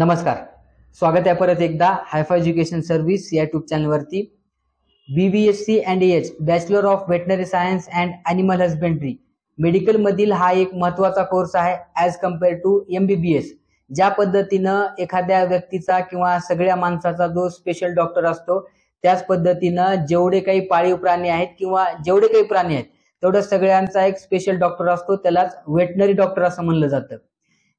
नमस्कार, स्वागत आहे परत एकदा हायफा एज्युकेशन सर्व्हिस या यूट्यूब चॅनलवरती। BVSC and AH bachelor of veterinary science and animal husbandry medical मधील हा एक महत्त्वाचा कोर्स आहे ॲज कम्पेअर टू MBBS। ज्या पद्धतीनं एखाद्या व्यक्तीचा किंवा सगळ्या माणसाचा जो स्पेशल डॉक्टर असतो त्याच पद्धतीनं जेवढे काही पाळीव प्राणी आहेत किंवा जेवढे काही प्राणी आहेत तेवढं सगळ्यांचा एक स्पेशल डॉक्टर असतो, त्यालाच वेटनरी डॉक्टर असं म्हणलं जातं।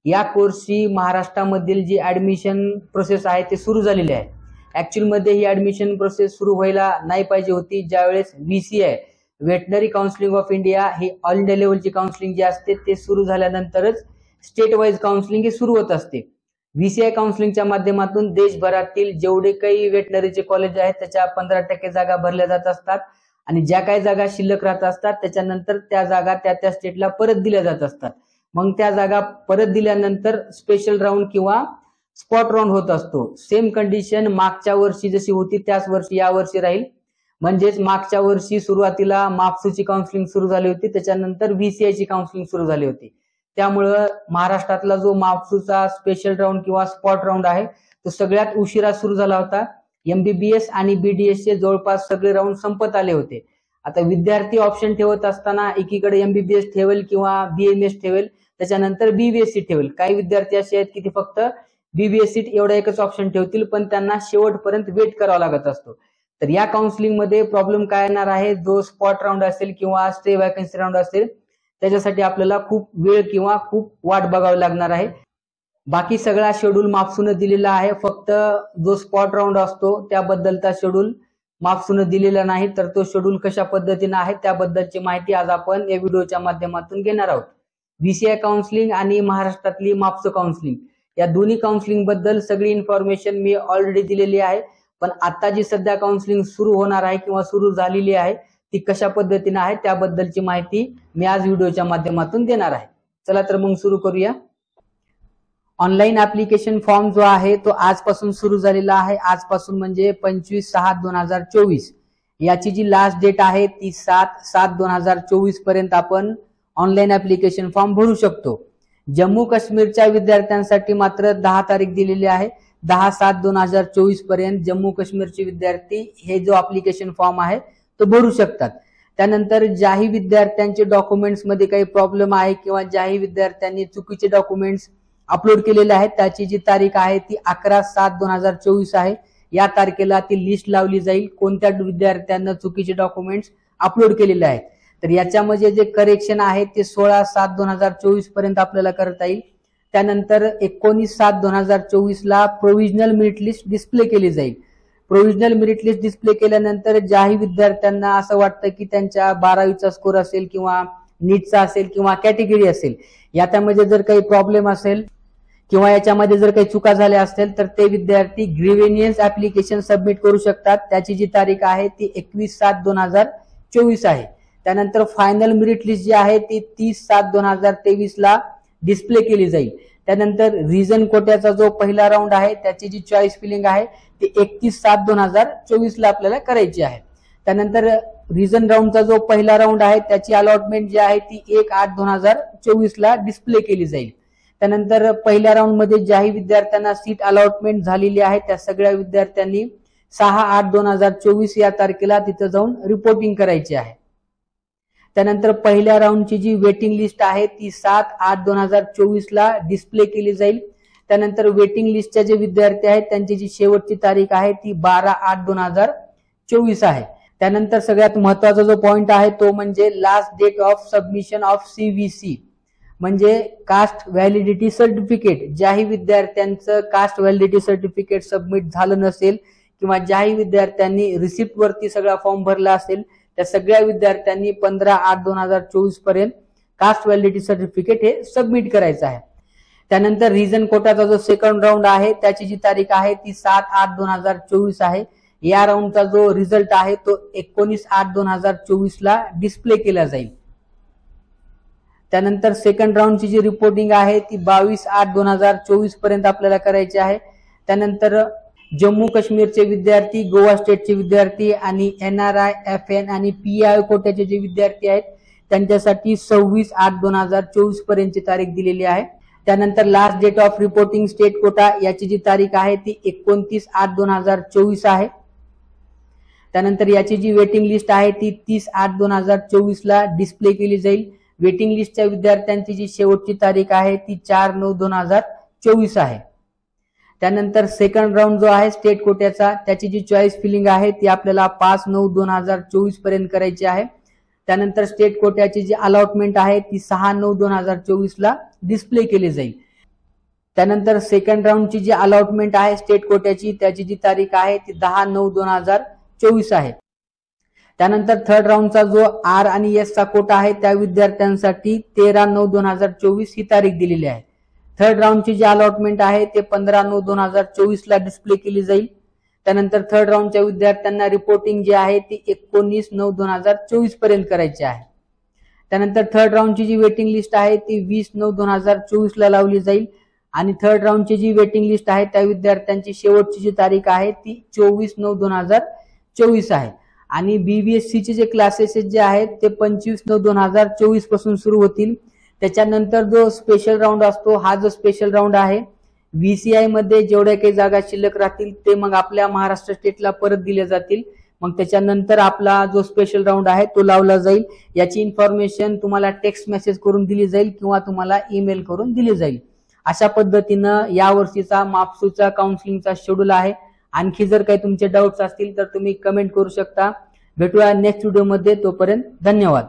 या कोर्सची महाराष्ट्रामधील जी ऍडमिशन प्रोसेस आहे ते सुरू झालेली आहे। ऍक्च्युअल मध्ये ही ऍडमिशन प्रोसेस सुरू व्हायला नाही पाहिजे होती। ज्यावेळेस VCI veterinary counselling of India ही ऑल इंडिया लेवलची काउन्सिलिंग जी असते ते सुरू झाल्यानंतरच स्टेट वाईज काउन्सिलिंग ही सुरू होत असते। VCI काउन्सिलिंगच्या माध्यमातून देशभरातील जेवढे काही वेटनरीचे कॉलेज आहेत त्याच्या 15% जागा भरल्या जात असतात आणि ज्या काही जागा शिल्लक राहत असतात त्याच्यानंतर त्या जागा त्या स्टेटला परत दिल्या जात असतात। मग त्या जागा परत दिल्यानंतर स्पेशल राऊंड किंवा स्पॉट राऊंड होत असतो। सेम कंडिशन मागच्या वर्षी जशी होती त्याच वर्षी या वर्षी राहील। म्हणजेच मागच्या वर्षी सुरुवातीला मापसूची काउन्सिलिंग सुरू झाली होती, त्याच्यानंतर VCI ची काउन्सिलिंग सुरू झाली होती। त्यामुळे महाराष्ट्रातला जो मापसूचा स्पेशल राऊंड किंवा स्पॉट राऊंड आहे तो सगळ्यात उशिरा सुरू झाला होता। MBBS आणि BDS चे जवळपास सगळे राऊंड संपत आले होते। आता विद्यार्थी ऑप्शन ठेवत असताना एकीकडे MBBS ठेवेल किंवा BMS ठेवेल, त्याच्यानंतर BVSC ठेवेल। काही विद्यार्थी असे आहेत की ते फक्त BVSC एवढा एकच ऑप्शन ठेवतील, पण त्यांना शेवटपर्यंत वेट करावा लागत असतो। तर या काउन्सिलिंग मध्ये प्रॉब्लेम काय येणार आहे, जो स्पॉट राऊंड असेल किंवा स्टे वॅकन्सी राऊंड असेल त्याच्यासाठी आपल्याला खूप वेळ किंवा खूप वाट बघावी लागणार आहे। बाकी सगळा शेड्यूल मापसून दिलेला आहे, फक्त जो स्पॉट राऊंड असतो त्याबद्दलचा शेड्यूल मापसून दिलेला नाही। तर तो शेड्यूल कशा पद्धतीने आहे त्याबद्दलची माहिती आज आपण या व्हिडिओच्या माध्यमातून घेणार आहोत। VCI काउन्सिलिंग आणि महाराष्ट्रातली मापसू काउन्सिलिंग या दोन्ही काउन्सिलिंग बद्दल सगळी इन्फॉर्मेशन मी ऑलरेडी दिलेली आहे, पण आता जी सध्या काउन्सिलिंग सुरू होणार आहे किंवा सुरू झालेली आहे ती कशा पद्धतीने आहे त्याबद्दलची माहिती मी आज व्हिडिओच्या माध्यमातून देणार आहे। चला तर मग सुरू करूया। ऑनलाईन ऍप्लिकेशन फॉर्म जो आहे तो आजपासून सुरू झालेला आहे। आजपासून म्हणजे 25/6/2024 याची जी लास्ट डेट आहे ती 7/7/2024 पर्यंत आपण ऑनलाईन ऍप्लिकेशन फॉर्म भरू शकतो। जम्मू काश्मीरच्या विद्यार्थ्यांसाठी मात्र 10 तारीख दिलेली आहे। 10/7/2024 पर्यंत जम्मू काश्मीरचे विद्यार्थी हे जो ऍप्लिकेशन फॉर्म आहे तो भरू शकतात। त्यानंतर ज्याही विद्यार्थ्यांचे डॉक्युमेंट्स मध्ये काही प्रॉब्लेम आहे किंवा ज्याही विद्यार्थ्यांनी चुकीचे डॉक्युमेंट्स अपलोड केलेले आहेत त्याची जी तारीख आहे ती 11/7/2024 आहे। या तारखेला ती लिस्ट लावली जाईल कोणत्या विद्यार्थ्यांना चुकीचे डॉक्युमेंट्स अपलोड केलेले आहेत। तर याच्यामध्ये जे करेक्शन आहे ते 16/7/2024 पर्यंत आपल्याला करता येईल। त्यानंतर 19/7/2024 ला प्रोव्हिजनल मेरिट लिस्ट डिस्प्ले केली जाईल। प्रोव्हिजनल मेरिट लिस्ट डिस्प्ले केल्यानंतर ज्याही विद्यार्थ्यांना असं वाटतं की त्यांच्या 12वीचा स्कोर असेल किंवा नीटचा असेल किंवा कॅटेगरी असेल याच्यामध्ये जर काही प्रॉब्लेम असेल किंवा याच्यामध्ये जर काही चुका झाल्या असतील तर ते विद्यार्थी ग्रीव्हेनियन्स ऍप्लिकेशन सबमिट करू शकतात। त्याची जी तारीख आहे ती 21/7/2024 आहे। त्यानंतर फायनल मेरिट लिस्ट जी आहे ती 30/7/2023 ला डिस्प्ले केली जाईल। त्यानंतर रिजन कोट्याचा जो पहिला राऊंड आहे त्याची जी चॉईस फिलिंग आहे ती 31/7/2024 ला आपल्याला करायची आहे। त्यानंतर रिजन राऊंडचा जो पहिला राऊंड आहे त्याची अलॉटमेंट जी आहे ती 1/8/2024 ला डिस्प्ले केली जाईल। त्यानंतर पहिल्या राऊंड मध्ये ज्याही विद्यार्थ्यांना सीट अलॉटमेंट झालेली आहे त्या सगळ्या विद्यार्थ्यांनी 6/8/2024 या तारखेला तिथे जाऊन रिपोर्टिंग करायची आहे। त्यानंतर पहिल्या राऊंडची जी वेटिंग लिस्ट आहे ती 7/8/2024 ला डिस्प्ले केली जाईल। त्यानंतर वेटिंग लिस्टचे जे विद्यार्थी आहेत त्यांची जी शेवटची तारीख आहे ती 12/8/2024 आहे। त्यानंतर सगळ्यात महत्त्वाचा जो पॉइंट आहे तो म्हणजे last date of submission of CVC म्हणजे कास्ट व्हॅलिडिटी सर्टिफिकेट। ज्याही विद्यार्थ्यांचं कास्ट व्हॅलिडिटी सर्टिफिकेट सबमिट झालं नसेल किंवा ज्याही विद्यार्थ्यांनी रिसिप्ट वरती सगळा फॉर्म भरला असेल त्या सगळ्या विद्यार्थ्यांनी 15/8/2024 पर्यंत कास्ट व्हॅलिडिटी सर्टिफिकेट हे सबमिट करायचं आहे। त्यानंतर रिजन कोटाचा जो सेकंड राऊंड आहे त्याची जी तारीख आहे ती 7/8/2024 आहे। या राऊंडचा जो रिझल्ट आहे तो 19/8/2024 ला डिस्प्ले केला जाईल। त्यानंतर सेकंड राऊंडची जी रिपोर्टिंग आहे ती 22/8/2024 पर्यंत आपल्याला करायची आहे। त्यानंतर जम्मू काश्मीरचे विद्यार्थी, गोवा स्टेटचे विद्यार्थी आणि NRI, FN आणि PI कोट्याचे जे विद्यार्थी आहेत त्यांच्यासाठी 26/8/2024 पर्यंतची तारीख दिलेली आहे। त्यानंतर last date of reporting state quota याची जी तारीख आहे ती 29/8/2024 आहे. त्यानंतर याची जी वेटिंग लिस्ट आहे ती 30/8/2024 ला डिस्प्ले केली जाईल. वेटिंग लिस्टच्या विद्यार्थ्यांची जी शेवटची तारीख आहे ती 4/9/2024 आहे. त्यानंतर सेकंड राऊंड जो आहे स्टेट कोट्याचा त्याची जी चॉईस फिलिंग आहे ती आपल्याला 5/9/2024 पर्यंत करायची आहे. त्यानंतर स्टेट कोट्याची जी अलॉटमेंट आहे ती 6/9/2024 ला डिस्प्ले केली जाईल. त्यानंतर सेकंड राऊंडची जी अलॉटमेंट आहे स्टेट कोट्याची त्याची जी तारीख आहे ती 10/9/2024 आहे. त्यानंतर थर्ड राऊंडचा जो आर आणि एस चा कोटा आहे त्या विद्यार्थ्यांसाठी 13/9/2024 ही तारीख दिलेली आहे. थर्ड राऊंडची जी अलॉटमेंट आहे ते 15/9/2024 ला डिस्प्ले केली जाईल. त्यानंतर थर्ड राऊंडच्या विद्यार्थ्यांना रिपोर्टिंग जी आहे ती 19/9/2024 पर्यंत करायची आहे. त्यानंतर थर्ड राऊंडची जी वेटिंग लिस्ट आहे ती 20/9/2024 ला लावली जाईल आणि थर्ड राऊंडची जी वेटिंग लिस्ट आहे त्या विद्यार्थ्यांची शेवटची जी तारीख आहे ती 24/9/2024 आहे. आणि BVSC चे जे क्लासेस जे आहेत ते 25/9/2024 पासून सुरू होतील. त्याच्यानंतर जो स्पेशल राऊंड असतो हा जो स्पेशल राऊंड आहे VCI मध्ये जेवढ्या काही जागा शिल्लक राहतील ते मग आपल्या महाराष्ट्र स्टेटला परत दिले जातील. मग त्याच्यानंतर आपला जो स्पेशल राऊंड आहे तो लावला जाईल. याची इन्फॉर्मेशन तुम्हाला टेक्स्ट मेसेज करून दिली जाईल किंवा तुम्हाला ईमेल करून दिली जाईल. अशा पद्धतीनं यावर्षीचा मापसूचा काउन्सिलिंगचा शेड्यूल आहे. आणखी जर काही तुमचे डाऊट्स असतील तर तुम्ही कमेंट करू शकता. भेटूया नेक्स्ट व्हिडिओमध्ये. तोपर्यंत धन्यवाद.